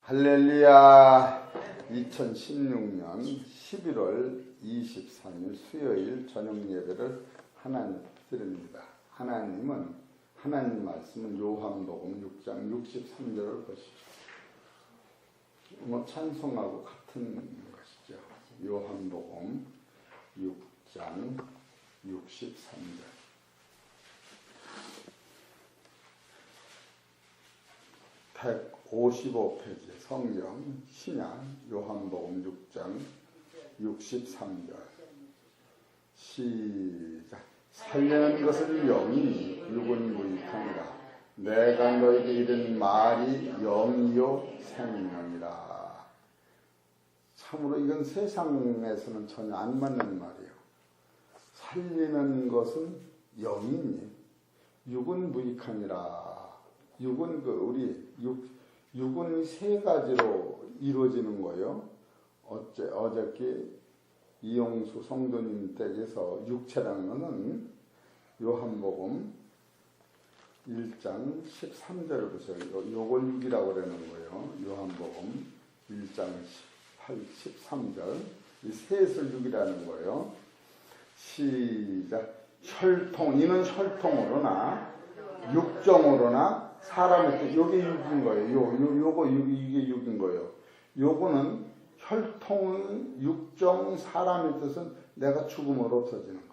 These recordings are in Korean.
할렐루야. 2016년 11월 23일 수요일 저녁 예배를 하나님 드립니다. 하나님 말씀은 요한복음 6장 63절을 보십시오. 찬송하고 같은 것이죠. 요한복음 6장 63절. 155페이지 성경 신약 요한복음 6장 63절 시작. 살려는 것은 영이니 육은 무익하니라. 내가 너에게 이른 말이 영이요 생명이라. 참으로 이건 세상에서는 전혀 안 맞는 말이에요. 살리는 것은 영이니 육은 무익하니라. 육은 육은 세 가지로 이루어지는 거예요. 어저께 이용수 성도님 댁에서 육체라는 것은 요한복음 1장 13절을 보세요. 요걸 육이라고 그러는 거예요. 요한복음 1장 13절. 이 셋을 육이라는 거예요. 시작. 혈통, 이는 혈통으로나 육정으로나 사람의 요게 육인 거예요. 요거 이게 육인 거예요. 요거는 혈통, 육정, 사람의 뜻은 내가 죽음으로 없어지는 거예요.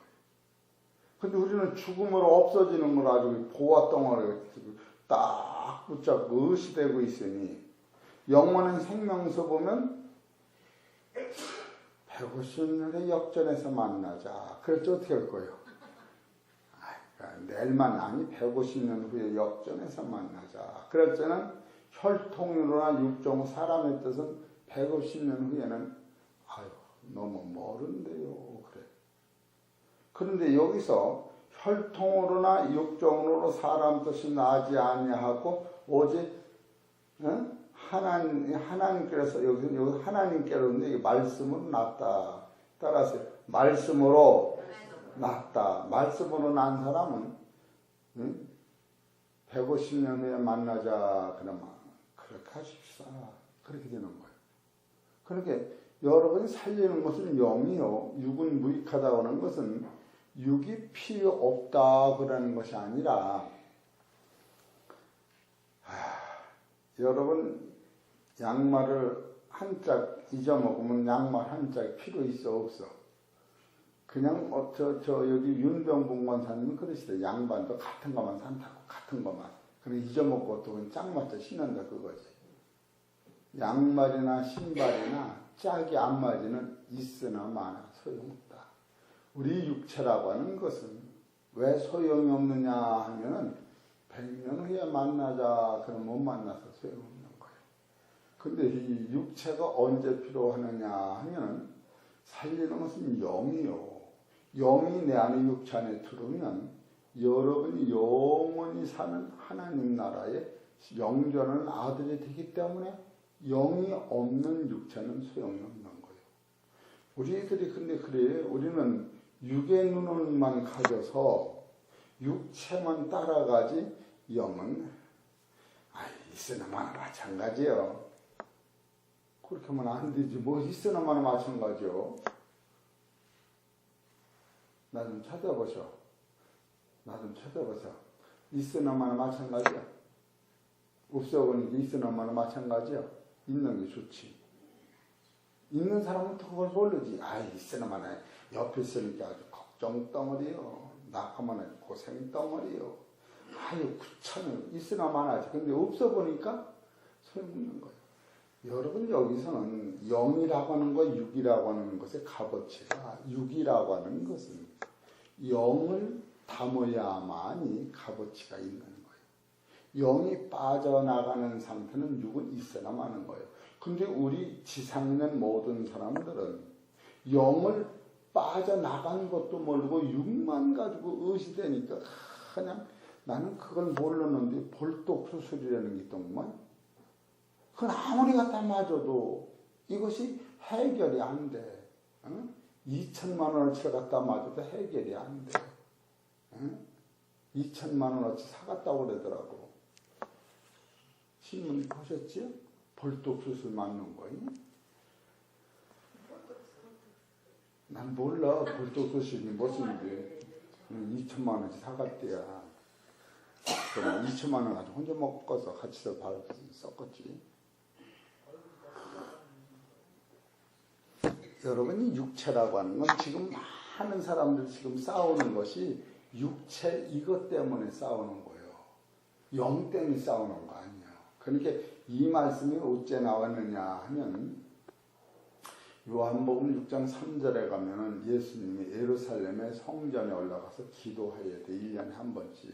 근데 우리는 죽음으로 없어지는 걸 아주 보아덩어리가 딱 붙잡고 의시되고 있으니 영원한 생명서 보면 150년의 역전에서 만나자. 그랬죠. 어떻게 할 거예요? 내일만 아니 150년 후에 역전에서 만나자. 그럴 때는 혈통으로나 육종 사람의 뜻은 150년 후에는 아유 너무 멀은데요. 그래. 그런데 여기서 혈통으로나 육종으로 사람 뜻이 나지 아니하고 오직 하나님께서 여기 하나님께로인데 말씀으로 났다. 따라서 말씀으로 났다. 말씀으로 난 사람은 150년 후에 만나자. 그러면 그렇게 하십시다. 그렇게 되는 거예요. 그렇게 여러분이 살리는 것은 영이요. 육은 무익하다고 하는 것은 육이 필요 없다 그러는 것이 아니라 여러분 양말을 한 짝 잊어먹으면 양말 한 짝 필요 있어 없어? 그냥 여기 윤병봉 권사님은 그러시대. 양반도 같은 것만 산다고. 같은 것만. 그래 잊어먹고 또 짝 맞춰 신는다 그거지. 양말이나 신발이나 짝이 안 맞으면 있으나 마나 소용없다. 우리 육체라고 하는 것은 왜 소용이 없느냐 하면은 100년 후에 만나자. 그러면 못 만나서 소용없는 거예요. 근데 이 육체가 언제 필요하느냐 하면은 살리는 것은 영이요. 영이 내 안에 육체 안에 들어오면 여러분이 영원히 사는 하나님 나라의 영전한 아들이 되기 때문에 영이 없는 육체는 소용이 없는 거예요. 우리들이 근데 그래. 우리는 육의 눈을만 가져서 육체만 따라가지 영은 있으나마나 마찬가지예요. 그렇게 하면 안 되지. 뭐 있으나마나 마찬가지요. 나 좀 찾아보셔. 있으나마나 마찬가지야. 없어보니까 있으나마나 마찬가지야. 있는 게 좋지. 있는 사람은 더 그걸 모르지. 있으나마나 옆에 있으니까 아주 걱정 덩어리요. 나가면 고생 덩어리요. 귀찮아요. 있으나마나지. 근데 없어보니까 소용없는 거예요. 여러분 여기서는 영이라고 하는 것, 육이라고 하는 것의 값어치가 육이라고 하는 것은 영을 담아야만이 값어치가 있는 거예요. 영이 빠져나가는 상태는 육은 있어나 마는 거예요. 근데 우리 지상에 있는 모든 사람들은 영을 빠져나간 것도 모르고 육만 가지고 의시되니까 그냥 나는 그걸 모르는데 볼독수술이라는 게 있더구만. 그건 아무리 갖다 맞아도 이것이 해결이 안 돼. 2천만 원어치를 갖다 맞아도 해결이 안 돼. 2천만 원어치 사갔다고 그러더라고. 신문 보셨지요? 볼떡수술 맞는 거니? 난 몰라. 볼떡수술이 무슨지. 2천만 원치 사갔대야. 그럼 2천만 원 가지고 혼자 먹어서 같이 섞었지. 여러분이 육체라고 하는 건 지금 많은 사람들 지금 싸우는 것이 육체 이것 때문에 싸우는 거예요. 영 때문에 싸우는 거 아니에요. 그러니까 이 말씀이 어째 나왔느냐 하면 요한복음 6장 3절에 가면은 예수님이 예루살렘의 성전에 올라가서 기도해야 돼. 1년에 한 번씩.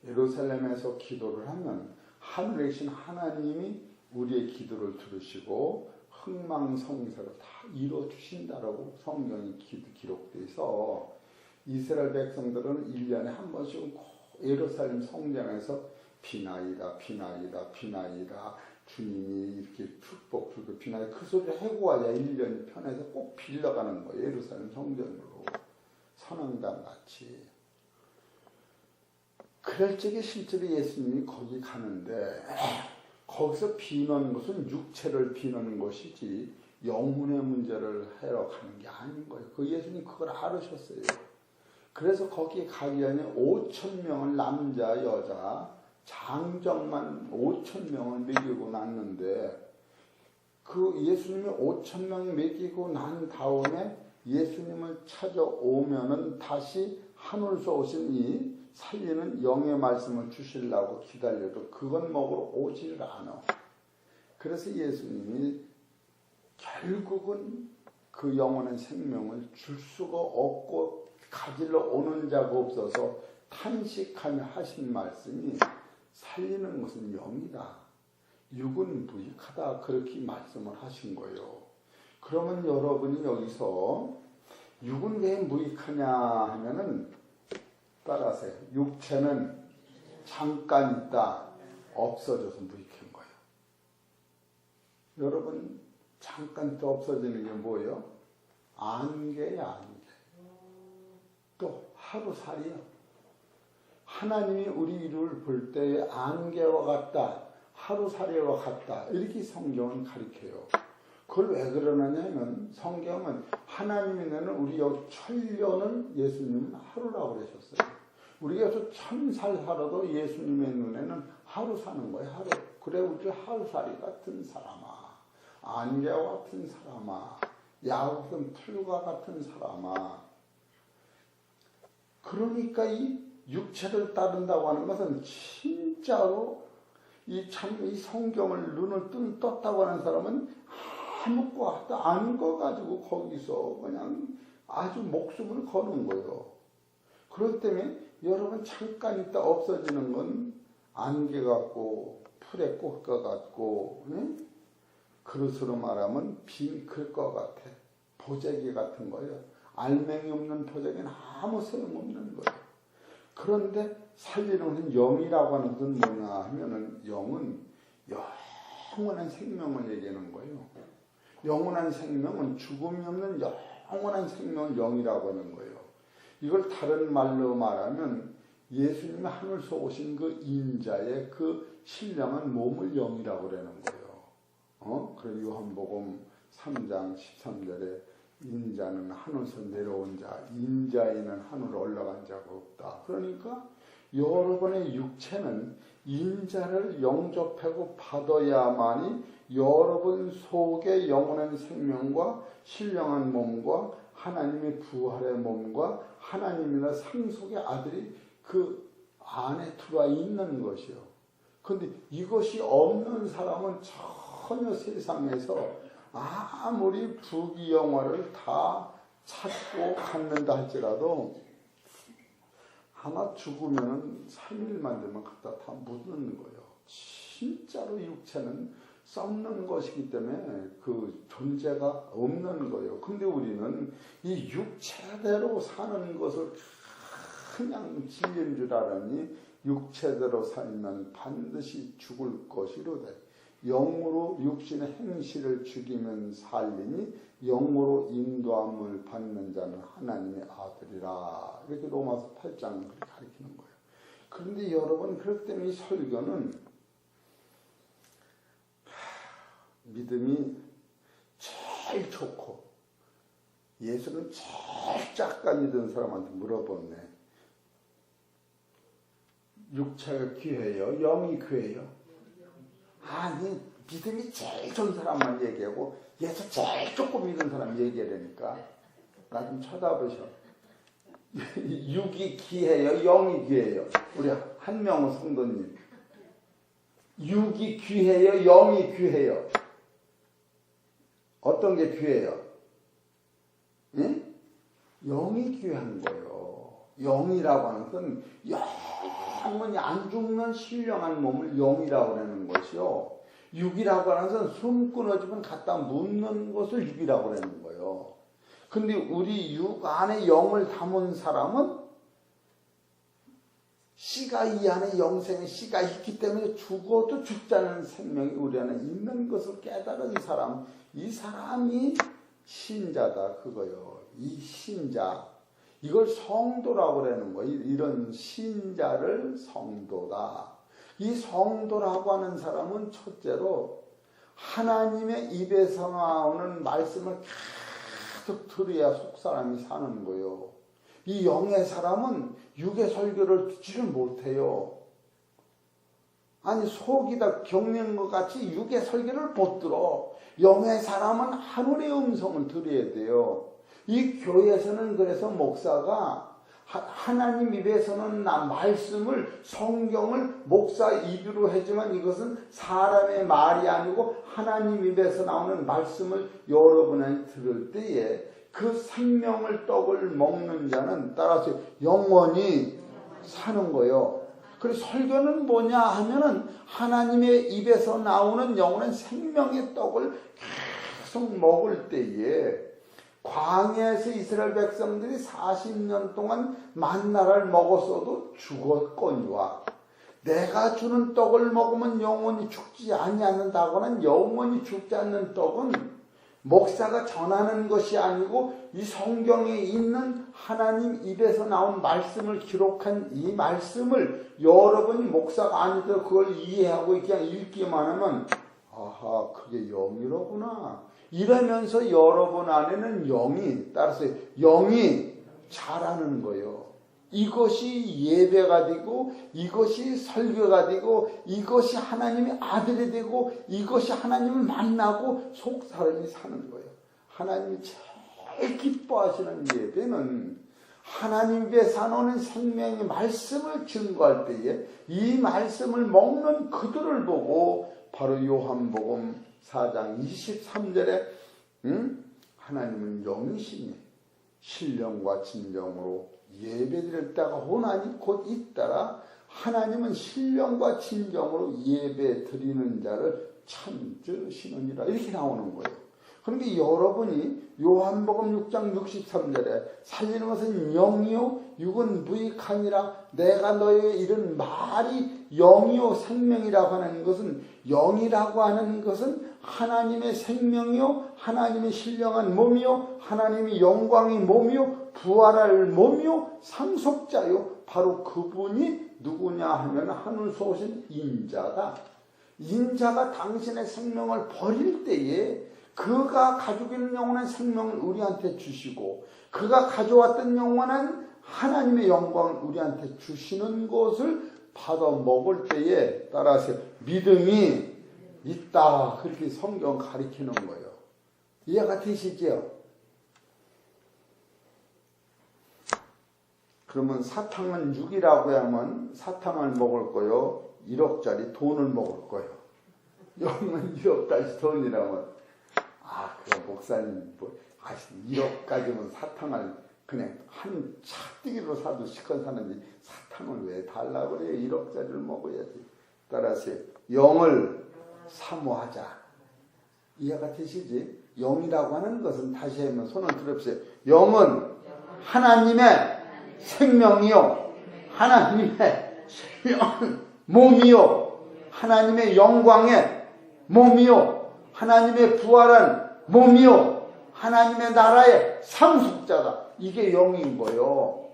예루살렘에서 기도를 하면 하늘에 계신 하나님이 우리의 기도를 들으시고 흥망성쇠로 다 이루어주신다라고 성경이 기록되어 있어. 이스라엘 백성들은 1년에 한 번씩은 꼭 예루살렘 성전에서 비나이다 비나이다 비나이다 주님이 이렇게 축복 주고 비나이다 그 소리를 해고 와야 1년이 편해서 꼭 빌려가는 거예요. 예루살렘 성전으로 선왕당 같이. 그럴 적에 실제로 예수님이 거기 가는데 거기서 비는 것은 육체를 비는 것이지 영혼의 문제를 해러 가는 게 아닌 거예요. 그 예수님 그걸 알으셨어요. 그래서 거기에 가기 전에 5,000명을 남자 여자 장정만 5,000명을 먹이고 났는데 그 예수님이 5,000명이 먹이고 난 다음에 예수님을 찾아오면은 다시 하늘에서 오신 이 살리는 영의 말씀을 주시려고 기다려도 그건 먹으러 오지를 않아. 그래서 예수님이 결국은 그 영원한 생명을 줄 수가 없고 가지러 오는 자가 없어서 탄식하며 하신 말씀이 살리는 것은 영이다. 육은 무익하다. 그렇게 말씀을 하신 거예요. 그러면 여러분이 여기서 육은 왜 무익하냐 하면은 따라하세요. 육체는 잠깐 있다 없어져서 무익한 거예요. 여러분 잠깐 또 없어지는 게 뭐예요? 안개야 안개. 또 하루살이야. 하나님이 우리를 볼 때 안개와 같다, 하루살이와 같다 이렇게 성경은 가르쳐요. 그걸 왜 그러느냐면 성경은 하나님이 내는 우리 여기 천년을 예수님은 하루라고 그러셨어요. 우리가 1000살 살아도 예수님의 눈에는 하루 사는 거예요. 하루. 그래 우리 하루살이 같은 사람아, 안개와 같은 사람아, 야구 같은 풀과 같은 사람아. 그러니까 이 육체를 따른다고 하는 것은 진짜로 이 성경을 눈을 떴다고 하는 사람은 아무것도 아닌 거 가지고 거기서 그냥 아주 목숨을 거는 거예요. 그렇기 때문에 여러분 잠깐 있다 없어지는 건 안개 같고 풀의 꽃과 같고 그릇으로 말하면 빈 글것 같아. 보재기 같은 거예요. 알맹이 없는 보재기는 아무 소용없는 거예요. 그런데 살리는 영이라고 하는 것은 뭐냐 하면은 영은 영원한 생명을 얘기하는 거예요. 영원한 생명은 죽음이 없는 영원한 생명을 영이라고 하는 거예요. 이걸 다른 말로 말하면 예수님이 하늘에서 오신 그 인자의 그 신령한 몸을 영이라고 그러는 거예요. 그래서 요한복음 3장 13절에 인자는 하늘에서 내려온 자, 인자에는 하늘로 올라간 자가 없다. 그러니까 여러분의 육체는 인자를 영접하고 받아야만이 여러분 속에 영원한 생명과 신령한 몸과 하나님의 부활의 몸과 하나님이나 상속의 아들이 그 안에 들어와 있는 것이요. 그런데 이것이 없는 사람은 전혀 세상에서 아무리 부귀영화를 다 찾고 갖는다 할지라도 아마 죽으면 3일만 되면 갖다 다 묻는 거예요. 진짜로 육체는 썩는 것이기 때문에 그 존재가 없는 거예요. 근데 우리는 이 육체대로 사는 것을 그냥 진리인 줄 알았니? 육체대로 살면 반드시 죽을 것이로되 영으로 육신의 행실을 죽이면 살리니 영으로 인도함을 받는 자는 하나님의 아들이라. 이렇게 로마서 8장 그렇게 가르치는 거예요. 그런데 여러분 그렇기 때문에 이 설교는 믿음이 제일 좋고 예수는 제일 작가 믿은 사람한테 물어보네. 육체가 귀해요? 영이 귀해요? 아니, 믿음이 제일 좋은 사람만 얘기하고 예수 제일 조금 믿은 사람 얘기하려니까 나 좀 쳐다보셔. 육이 귀해요? 영이 귀해요? 우리 한명호 성도님, 육이 귀해요? 영이 귀해요? 어떤 게 귀해요? 예? 영이 귀한 거예요. 영이라고 하는 건 영원히 안 죽는 신령한 몸을 영이라고 하는 것이요. 육이라고 하는 것은 숨 끊어지면 갖다 묻는 것을 육이라고 하는 거예요. 근데 우리 육 안에 영을 담은 사람은 씨가 이 안에 영생의 씨가 있기 때문에 죽어도 죽지 않는 생명이 우리 안에 있는 것을 깨달은 사람, 이 사람이 신자다 그거요. 이 신자, 이걸 성도라고 그러는 거예요. 이런 신자를 성도다. 이 성도라고 하는 사람은 첫째로 하나님의 입에서 나오는 말씀을 계속 들어야 속사람이 사는 거예요. 이 영의 사람은 육의 설교를 듣지를 못해요. 아니, 속이 다 겪는 것 같이 육의 설교를 못 들어. 영의 사람은 하늘의 음성을 들어야 돼요. 이 교회에서는 그래서 목사가 하나님 입에서는 말씀을, 성경을 목사 입으로 하지만 이것은 사람의 말이 아니고 하나님 입에서 나오는 말씀을 여러분이 들을 때에 그 생명을 떡을 먹는 자는 따라서 영원히 사는 거예요. 그래서 설교는 뭐냐 하면은 하나님의 입에서 나오는 영원한 생명의 떡을 계속 먹을 때에 광야에서 이스라엘 백성들이 40년 동안 만나를 먹었어도 죽었거니와 내가 주는 떡을 먹으면 영원히 죽지 아니한다고는 영원히 죽지 않는 떡은 목사가 전하는 것이 아니고 이 성경에 있는 하나님 입에서 나온 말씀을 기록한 이 말씀을 여러분이 목사가 아니더라도 그걸 이해하고 그냥 읽기만 하면 아하, 그게 영이로구나. 이러면서 여러분 안에는 영이, 따라서 영이 자라는 거예요. 이것이 예배가 되고, 이것이 설교가 되고, 이것이 하나님의 아들이 되고, 이것이 하나님을 만나고 속 사람이 사는 거예요. 하나님이 제일 기뻐하시는 예배는 하나님께서 나오는 생명의 말씀을 증거할 때에 이 말씀을 먹는 그들을 보고 바로 요한복음 4장 23절에 하나님은 영이시니 신령과 진정으로 예배드릴 때가 호나니 곧 잇따라 하나님은 신령과 진정으로 예배드리는 자를 참으시느니라 이렇게 나오는 거예요. 그러니까 여러분이 요한복음 6장 63절에 살리는 것은 영이요 육은 무익하니라 내가 너에게 이런 말이 영이요 생명이라고 하는 것은 영이라고 하는 것은 하나님의 생명이요 하나님의 신령한 몸이요 하나님의 영광의 몸이요 부활할 몸이요 상속자요 바로 그분이 누구냐 하면 하늘에서 오신 인자다. 인자가 당신의 생명을 버릴 때에 그가 가지고 있는 영원한 생명을 우리한테 주시고 그가 가져왔던 영원한 하나님의 영광을 우리한테 주시는 것을 받아 먹을 때에 따라서 믿음이 있다. 그렇게 성경 가리키는 거예요. 이해가 되시죠? 그러면 사탕은 6이라고 하면 사탕을 먹을 거요. 1억짜리 돈을 먹을 거예요. 영은 1억짜리 돈이라면 그래 목사님 뭐 1억까지면 사탕을 그냥 한 차뜨기로 사도 시컷 사는지 사탕을 왜 달라고 그래요? 1억짜리를 먹어야지. 따라서 영을 사모하자. 이해가 되시지? 영이라고 하는 것은 다시 하면 손을 들어보세요. 영은 하나님의 생명이요 하나님의 몸이요 하나님의 영광의 몸이요 하나님의 부활한 몸이요 하나님의 나라의 상속자다. 이게 영인 거예요.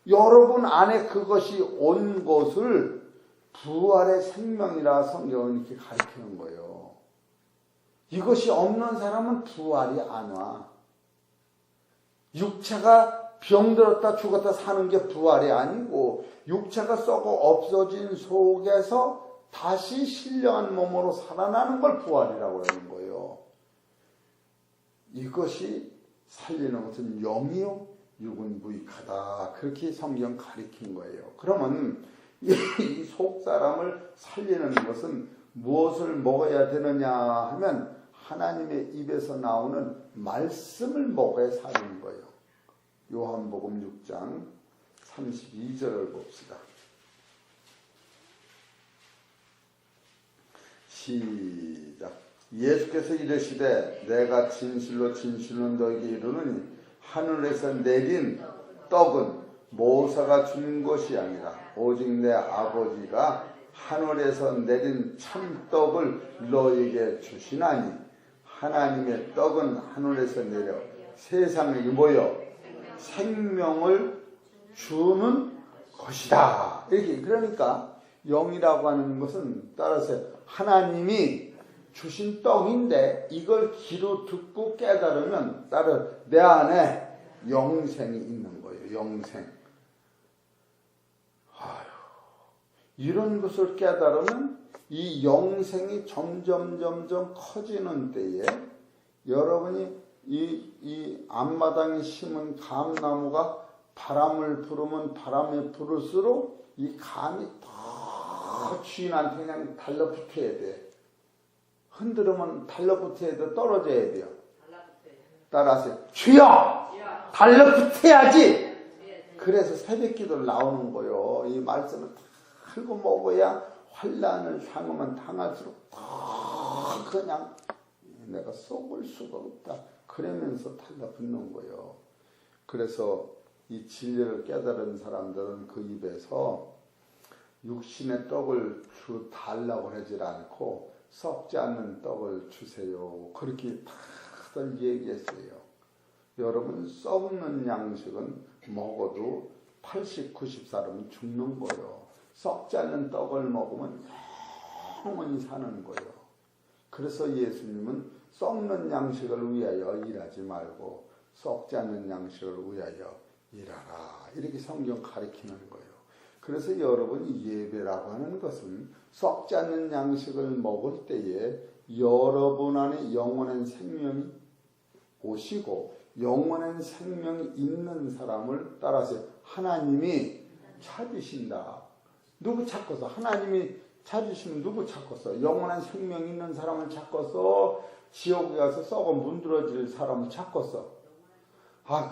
여러분 안에 그것이 온 것을 부활의 생명이라 성경은 이렇게 가르치는 거예요. 이것이 없는 사람은 부활이 안 와. 육체가 병들었다 죽었다 사는 게 부활이 아니고 육체가 썩어 없어진 속에서 다시 신령한 몸으로 살아나는 걸 부활이라고 하는 거예요. 이것이 살리는 것은 영이요 육은 무익하다. 그렇게 성경 가리킨 거예요. 그러면 이 속사람을 살리는 것은 무엇을 먹어야 되느냐 하면 하나님의 입에서 나오는 말씀을 먹어야 사는 거예요. 요한복음 6장 32절을 봅시다. 시작. 예수께서 이르시되 내가 진실로 진실로 너에게 이르노니 하늘에서 내린 떡은 모세가 준 것이 아니라 오직 내 아버지가 하늘에서 내린 참떡을 너에게 주시나니 하나님의 떡은 하늘에서 내려 세상에 모여 생명을 주는 것이다. 이렇게 그러니까 영이라고 하는 것은 따라서 하나님이 주신 떡인데 이걸 귀로 듣고 깨달으면 따라 내 안에 영생이 있는 거예요. 영생. 이런 것을 깨달으면 이 영생이 점점 커지는 때에 여러분이 이 앞마당에 심은 감나무가 바람을 부르면 바람이 불을수록 이 감이 더 주인한테 그냥 달라붙어야 돼. 흔들으면 달라붙어야 돼. 떨어져야 돼요. 따라서 주여! 달라붙어야지! 그래서 새벽기도를 나오는 거예요. 이 말씀을 달고 먹어야 환난을 당하면 당할수록 더 그냥 내가 썩을 수가 없다. 그러면서 달라붙는 거예요. 그래서 이 진리를 깨달은 사람들은 그 입에서 육신의 떡을 달라고 하지 않고 썩지 않는 떡을 주세요. 그렇게 다들 얘기했어요. 여러분 썩는 양식은 먹어도 80, 90살은 죽는 거예요. 썩지 않는 떡을 먹으면 영원히 사는 거예요. 그래서 예수님은 썩는 양식을 위하여 일하지 말고 썩지 않는 양식을 위하여 일하라. 이렇게 성경 가르치는 거예요. 그래서 여러분이 예배라고 하는 것은 썩지 않는 양식을 먹을 때에 여러분 안에 영원한 생명이 오시고 영원한 생명이 있는 사람을 따라서 하나님이 찾으신다. 누구 찾고서? 하나님이 찾으시면 누구 찾고서? 영원한 생명 있는 사람을 찾고서 지옥에 가서 썩어 문드러질 사람을 찾고서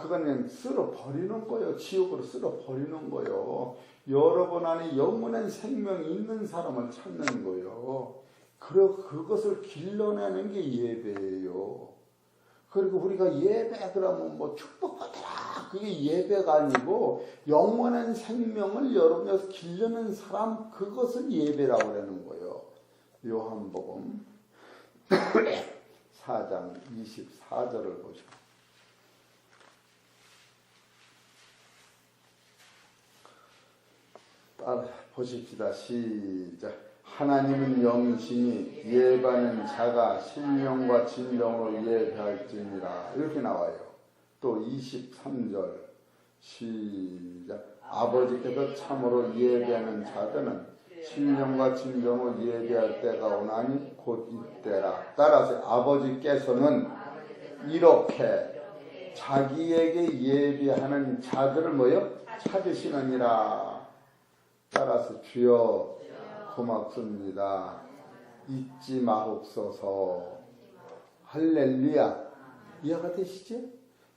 그건 그냥 쓸어버리는 거예요. 지옥으로 쓸어버리는 거예요. 여러분 안에 영원한 생명이 있는 사람을 찾는 거예요. 그것을 길러내는 게 예배예요. 그리고 우리가 예배 그러면 뭐 축복받아라 그게 예배가 아니고 영원한 생명을 여러분에서 길러내는 사람 그것을 예배라고 하는 거예요. 요한복음 4장 24절을 보시고 따라 보십시다. 시작. 하나님은 영이시니 예배하는 자가 신령과 진정으로 예배할지니라. 이렇게 나와요. 또 23절 시작. 아버지께서 참으로 예배하는 자들은 신령과 진정으로 예배할 때가 오나니 곧 이때라. 따라서 아버지께서는 이렇게 자기에게 예배하는 자들을 뭐요? 찾으시느니라. 따라서 주여 고맙습니다. 잊지 마옵소서. 할렐루야. 이해가 되시죠?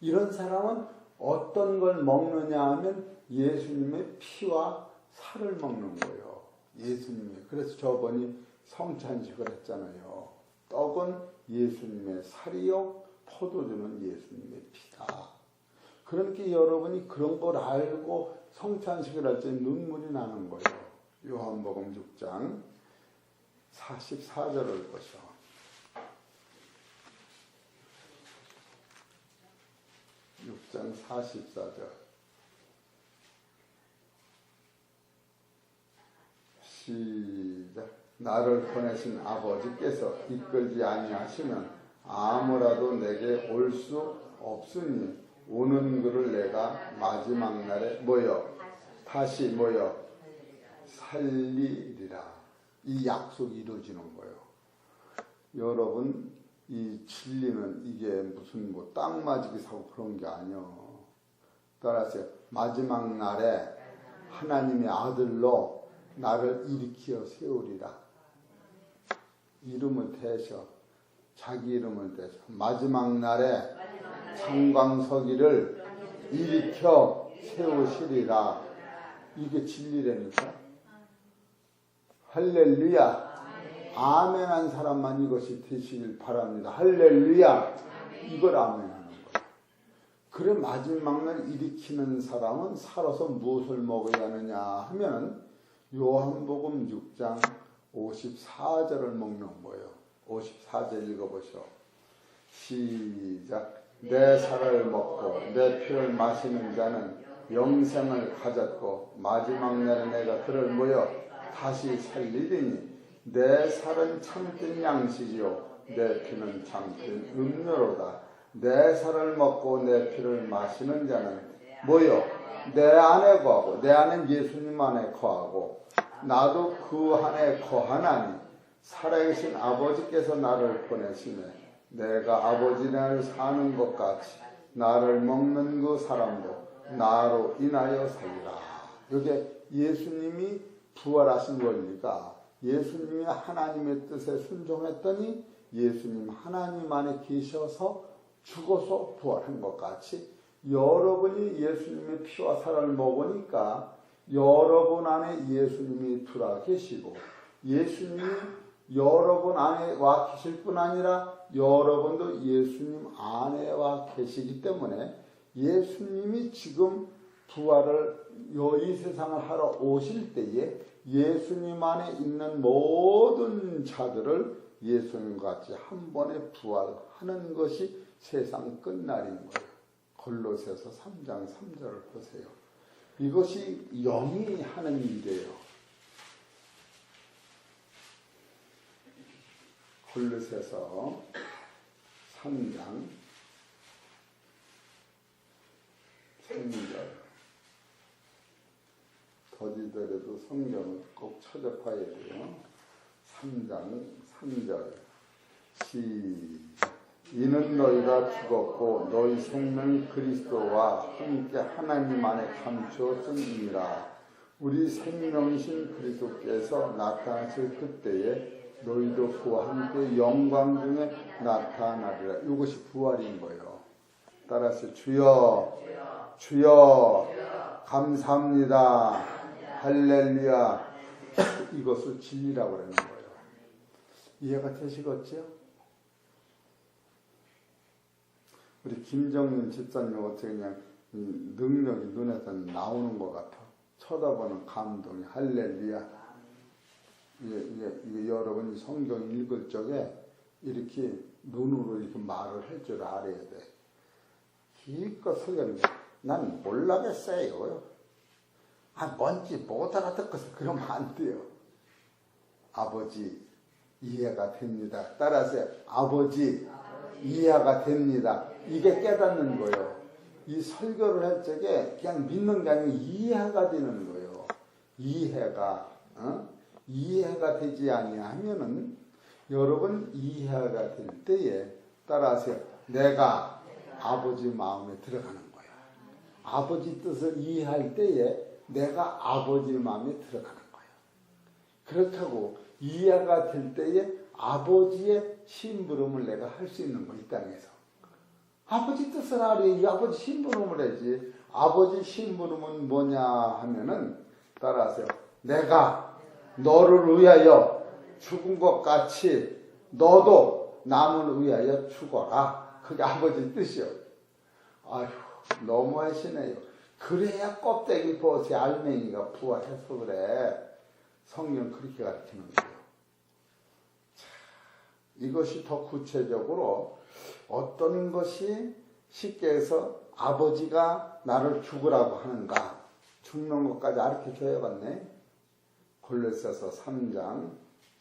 이런 사람은 어떤 걸 먹느냐 하면 예수님의 피와 살을 먹는 거예요. 예수님의. 그래서 저번이 성찬식을 했잖아요. 떡은 예수님의 살이요, 포도주는 예수님의 피다. 그러니까 여러분이 그런 걸 알고 성찬식을 할 때 눈물이 나는 거예요. 요한복음 6장 44절을 보시오. (6장 44절) 시작. 나를 보내신 아버지께서 이끌지 아니하시면 아무라도 내게 올 수 없으니 오는 그를 내가 마지막 날에 다시 살리리라. 이 약속이 이루어지는 거예요. 여러분, 이 진리는 이게 무슨 뭐 땅 맞이기 사고 그런 게 아니요. 따라서 마지막 날에 하나님의 아들로 나를 일으켜 세우리라. 이름을 대셔. 자기 이름을 대셔. 마지막 날에 창광석이를 일으켜 세우시리라. 이게 진리라니까. 할렐루야. 아멘 한 사람만 이것이 되시길 바랍니다. 할렐루야. 이걸 아멘 하는 거예요. 그래 마지막 날 일으키는 사람은 살아서 무엇을 먹어야 하느냐 하면 요한복음 6장 54절을 먹는 거예요. 54절 읽어보시오. 시작. 내 살을 먹고 내 피를 마시는 자는 영생을 가졌고 마지막 날에 내가 그를 다시 살리리니 내 살은 참된 양식이요 내 피는 참된 음료로다. 내 살을 먹고 내 피를 마시는 자는 내 안에 거하고 내 안에 예수님 안에 거하고 나도 그 안에 거하나니 살아계신 아버지께서 나를 보내시며 내가 아버지 나를 사는 것 같이 나를 먹는 그 사람도 나로 인하여 살리라. 이게 예수님이 부활하신 원리가 예수님이 하나님의 뜻에 순종했더니 예수님 하나님 안에 계셔서 죽어서 부활한 것 같이 여러분이 예수님의 피와 살을 먹으니까 여러분 안에 예수님이 들어와 계시고 예수님이 여러분 안에 와 계실 뿐 아니라 여러분도 예수님 안에 와 계시기 때문에 예수님이 지금 부활을 이 세상을 하러 오실 때에 예수님 안에 있는 모든 자들을 예수님과 같이 한 번에 부활하는 것이 세상 끝날인 거예요. 골로새서 3장 3절을 보세요. 이것이 영이 하는 일이에요. 골로새서 3장 3절. 더디더라도 성경을 꼭 찾아봐야 돼요. 3장 3절. 이는 너희가 죽었고 너희 생명이 그리스도와 함께 하나님 안에 감추어졌느니라. 우리 생명이신 그리스도께서 나타나실 그때에 너희도 그와 함께 영광 중에 나타나리라. 이것이 부활인 거예요. 따라서 주여 감사합니다. 할렐루야. 이것을 진리라고 그러는 거예요. 이해가 되시겠죠? 우리 김정윤 집사님 어떻게 그냥 능력이 눈에서 나오는 것 같아. 쳐다보는 감동이 할렐루야. 이게 여러분이 성경 읽을 적에 이렇게 눈으로 이렇게 말을 할 줄 알아야 돼. 기껏 설교는 난 몰라겠어요. 뭔지 못 알아듣고서 그러면 안 돼요. 아버지 이해가 됩니다. 따라서 아버지 이해가 됩니다. 이게 깨닫는 거예요. 이 설교를 할 적에 그냥 믿는 게 아니고 이해가 되는 거예요. 이해가 되지 아니하면은 여러분 이해가 될 때에 따라서 내가 아버지 마음에 들어가는 거예요. 아버지 뜻을 이해할 때에 내가 아버지 마음에 들어가는 거예요. 그렇다고 이해가 될 때에 아버지의 심부름을 내가 할 수 있는 거예요. 이 땅에서. 아버지 뜻을 알아야 아버지 심부름을 해야지. 아버지 심부름은 뭐냐 하면은 따라서 내가 너를 위하여 죽은 것 같이 너도 남을 위하여 죽어라. 그게 아버지 뜻이요. 아휴 너무 하시네요. 그래야 껍데기 벗이 알맹이가 부활해서 그래. 성경 그렇게 가르치는 거예요. 자, 이것이 더 구체적으로 어떤 것이 쉽게 해서 아버지가 나를 죽으라고 하는가 죽는 것까지 가르쳐줘야겠네. 골로새서 3장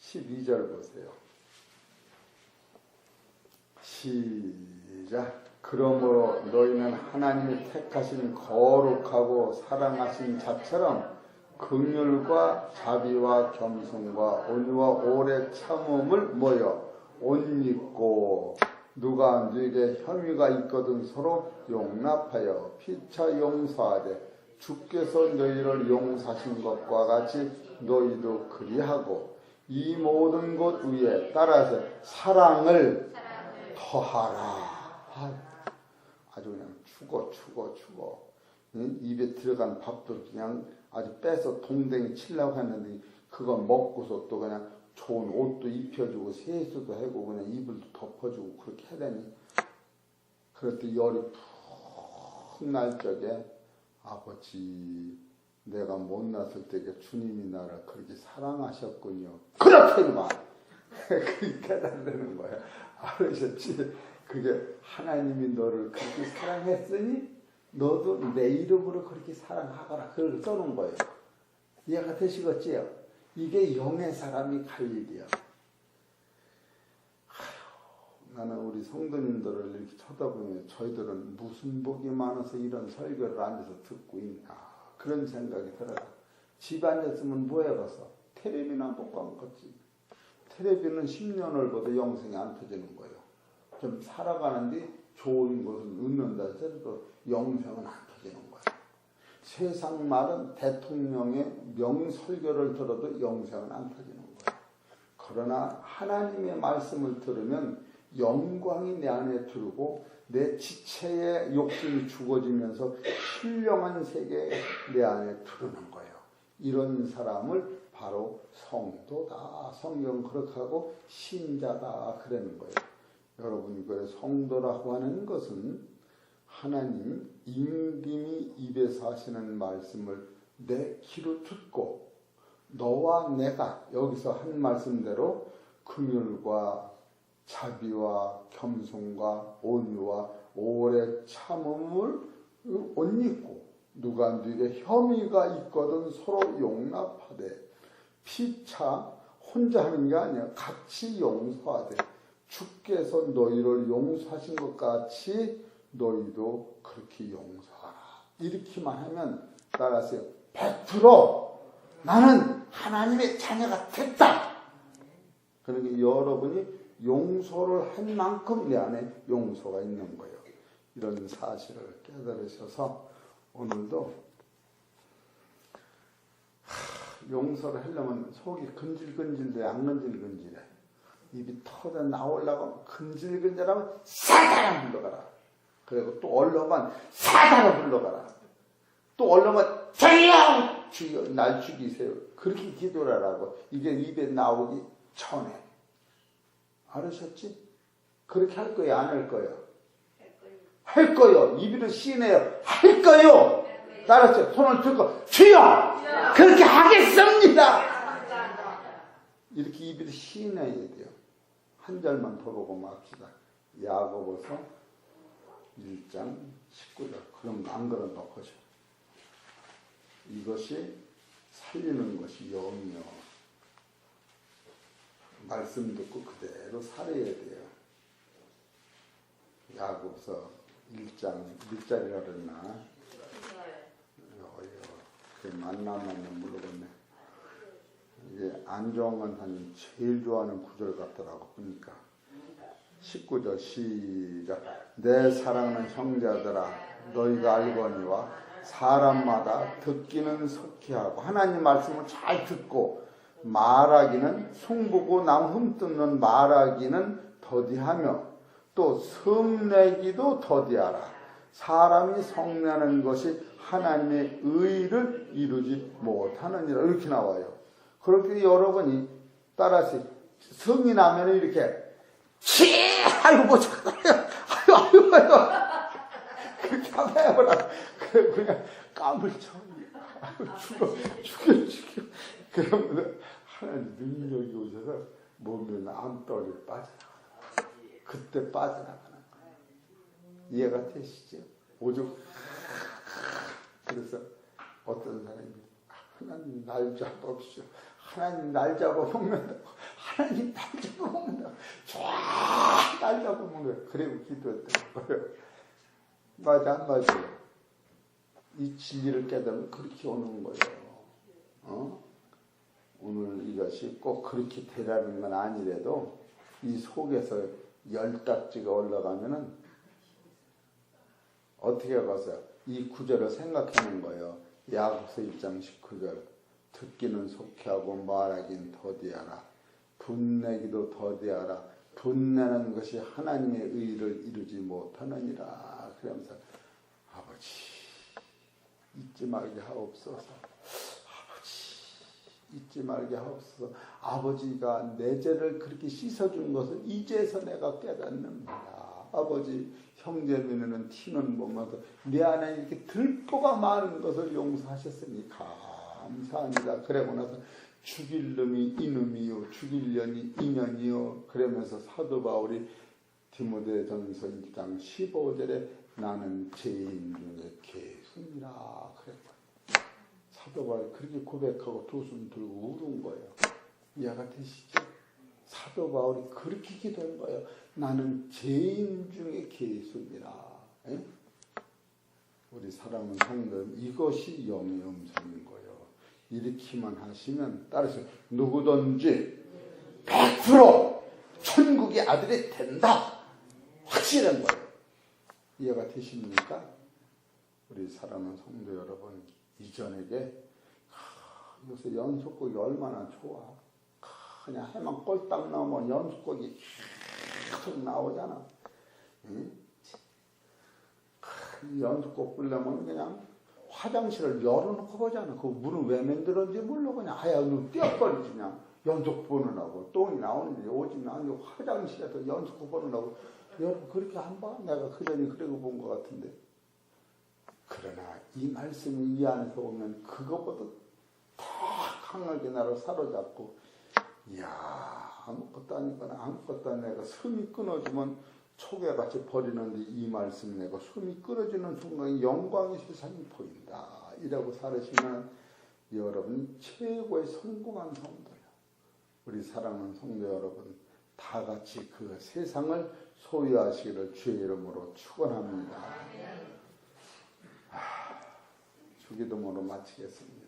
12절 보세요. 시작. 그러므로 너희는 하나님이 택하신 거룩하고 사랑하신 자처럼 긍휼과 자비와 겸손과 온유와 오래 참음을 모여 옷 입고 누가 너에게 혐의가 있거든 서로 용납하여 피차 용서하되 주께서 너희를 용서하신 것과 같이 너희도 그리하고 이 모든 것 위에 따라서 사랑을 더하라. 아주 그냥 죽어. 입에 들어간 밥도 그냥 아주 빼서 동댕이 치려고 했는데 그거 먹고서 또 그냥 좋은 옷도 입혀주고 세수도 하고 그냥 이불도 덮어주고 그렇게 하더니 그럴 때 열이 푹 날 적에 아버지 내가 못났을 때에 주님이 나를 그렇게 사랑하셨군요. 그렇게만 그렇게 깨달는 거야. 알으셨지? 그게 하나님이 너를 그렇게 사랑했으니 너도 내 이름으로 그렇게 사랑하거라. 그걸 써놓은 거예요. 이해가 되시겠지요? 이게 영의 사람이 갈 일이야. 나는 우리 성도님들을 이렇게 쳐다보면 저희들은 무슨 복이 많아서 이런 설교를 앉아서 듣고 있나 그런 생각이 들어요. 집에 앉았으면 뭐해 가서 텔레비나 보고 한 거지. 텔레비는 10년을 봐도 영생이 안 터지는 거예요. 좀 살아가는데 좋은 것을 얻는다 해도 영생은 안 터지는 거예요. 세상 말은 대통령의 명설교를 들어도 영생은 안 터지는 거예요. 그러나 하나님의 말씀을 들으면 영광이 내 안에 들고 내 지체의 욕심이 죽어지면서 신령한 세계에 내 안에 들어오는 거예요. 이런 사람을 바로 성도다. 성경 그렇게 하고 신자다 그러는 거예요. 여러분 그 성도라고 하는 것은 하나님 임금이 입에서 하시는 말씀을 내 귀로 듣고 너와 내가 여기서 한 말씀대로 긍휼과 자비와 겸손과 온유와 오래 참음을 옷 입고 누가 너에게 혐의가 있거든 서로 용납하되 피차 혼자 하는 게 아니야. 같이 용서하되 주께서 너희를 용서하신 것 같이 너희도 그렇게 용서하라. 이렇게만 하면 따라서 100% 나는 하나님의 자녀가 됐다. 그러니까 여러분이 용서를 한 만큼 내 안에 용서가 있는 거예요. 이런 사실을 깨달으셔서 오늘도 용서를 하려면 속이 근질근질돼 안 근질근질해. 입이 터져 나오려고 근질근질하면 사단을 불러가라. 그리고 또 얼렁은 사단을 불러가라. 또 얼렁은 주여 날 죽이세요. 그렇게 기도를 하라고. 이게 입에 나오기 전에. 알으셨지? 그렇게 할 거예요? 안 할 거예요? 할 거예요. 입으로 시인해요. 할 거예요. 알았죠? 손을 들고 주여! 그렇게 하겠습니다. 이렇게 입으로 시인해야 돼요. 한 절만 더 보고 맙시다. 야고보서 1장 19절. 그럼 안 그런 넣고죠. 이것이 살리는 것이 영이요. 말씀 듣고 그대로 살아야 돼요. 야고보서 1장 밑자리라 그랬나? 그 만나면 모르겠네. 이게 안정환 사님 제일 좋아하는 구절 같더라고 보니까. 19절 시작. 내 사랑하는 형제들아 너희가 알거니와 사람마다 듣기는 속히하고 하나님 말씀을 잘 듣고 말하기는 숭보고 남 흠뜯는 말하기는 더디하며 또 성내기도 더디하라. 사람이 성내는 것이 하나님의 의를 이루지 못하느니라. 이렇게 나와요. 그렇게 여러분이 따라서 성이 나면 이렇게 아이고 뭐 아이고 그렇게 하면 해보라. 그래 그냥 깜을 쳐. 죽여. 그러면 하나님 능력이 오셔서 몸에 암떨이 빠져나가요. 그때 빠져나가는 거예요. 이해가 되시죠? 오죽 그래서 어떤 사람이 하나님 날 잡아옵시오. 하나님 날 잡아먹는다고 하나님 날 잡아먹는다. 쫙날 잡아먹는 거예요. 그리고 기도했던 거예요. 맞아 안 맞아요? 이 진리를 깨달으면 그렇게 오는 거예요. 오늘 이것이 꼭 그렇게 되라는 건 아니래도 이 속에서 열딱지가 올라가면은 어떻게 가서 이 구절을 생각하는 거예요. 야고보서 1장 19절 듣기는 속히하고 말하긴 더디하라. 분내기도 더디하라. 분내는 것이 하나님의 의를 이루지 못하느니라. 그러면서 아버지 잊지 말게 하옵소서. 아버지 잊지 말게 하옵소서. 아버지가 내 죄를 그렇게 씻어준 것을 이제서 내가 깨닫는다. 아버지 형제민은 티는 보면서 내 안에 이렇게 들보가 많은 것을 용서하셨으니 감사합니다. 그러고 나서 죽일 놈이 이놈이요 죽일 년이 이년이요. 그러면서 사도 바울이 디모데전서 1장 15절에 나는 죄인 중에 개순이라 그랬거든요. 사도 바울이 그렇게 고백하고 두 손 들고 울은 거예요. 이해가 되시죠? 사도 바울이 그렇게 기도한 거예요. 나는 죄인 중에 개순이라. 우리 사랑하는 성도 이것이 영의 음성인 거예요. 이렇게만 하시면 따라서 누구든지 100% 천국의 아들이 된다. 확실한 거예요. 이해가 되십니까? 우리 사랑하는 성도 여러분 이전에게 요새 연속곡이 얼마나 좋아. 그냥 해만 꼴딱 나오면 연속곡이 계속 나오잖아. 연속곡 부르려면 그냥 화장실을 열어놓고 보잖아. 그 문은 왜 만들었는지 몰라. 그냥 하야 눈 떼어버리지 그냥. 연속 보느라고. 똥이 나오는지 오지 나오는지 화장실에서 연속곡 보느라고. 여러분 그렇게 안 봐? 내가 그전에 그러고 본 것 같은데. 그러나 이 말씀이 이 안에서 오면 그것보다 더 강하게 나를 사로잡고 이야 아무것도 아니거나 아무것도 안 내가 숨이 끊어지면 초계같이 버리는데 이 말씀 내가 숨이 끊어지는 순간 영광의 세상이 보인다. 이라고 살으시면 여러분 최고의 성공한 성도예요. 우리 사랑하는 성도 여러분 다 같이 그 세상을 소유하시기를 주의 이름으로 축원합니다. 주기도문으로 마치겠습니다.